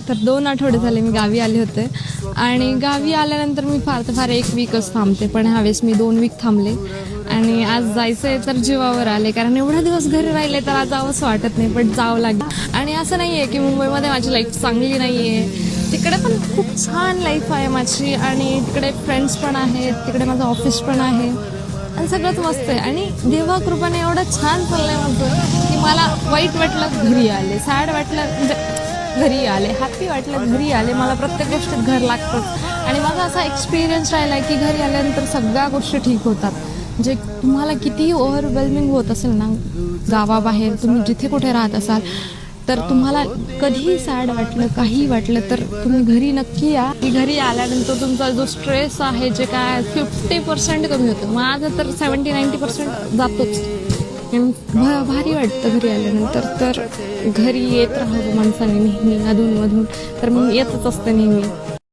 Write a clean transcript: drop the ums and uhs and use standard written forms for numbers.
तर 2 आठवडे झाले मी गावी आले होते आणि गावी आल्यानंतर मी फार तर फार 1 वीकच थांबते, पण ह्यावेळेस मी 2 वीक थांबले आणि आज जायचं आहे तर जीवावर आले, कारण एवढा दिवस घरी राहिले तर आज जावंसं वाटत नाही, पण जावं लागेल. आणि असं नाही आहे की मुंबईमध्ये माझी लाईफ चांगली नाही आहे, तिकडे पण खूप छान लाईफ आहे माझी आणि तिकडे फ्रेंड्स पण आहेत, तिकडे माझं ऑफिस पण आहे आणि सगळंच मस्त आहे. आणि देवाकृपाने एवढं छान चाललंय माझं की मला वाईट वाटलं घरी आले, सॅड वाटलं म्हणजे घरी आले, हॅपी वाटलं घरी आले. मला प्रत्येक गोष्टीत घर लागतंच आणि माझा असा एक्सपिरियन्स राहिला आहे की घरी आल्यानंतर सगळ्या गोष्टी ठीक होतात. म्हणजे तुम्हाला कितीही ओव्हरवेल्मिंग होत असेल ना गावाबाहेर, तुम्ही जिथे कुठे राहत असाल, तर तुम्हाला कधीही सॅड वाटलं, काही वाटलं तर तुम्ही घरी नक्की या. की घरी आल्यानंतर तुमचा जो स्ट्रेस आहे जे काय 50% कमी होतं. माझं तर 70-90% जातोच. भारी वाटतं घरी आल्यानंतर. तर घरी येत राहावं माणसाने नेहमी अधूनमधून, तर मग येतच असतं नेहमी.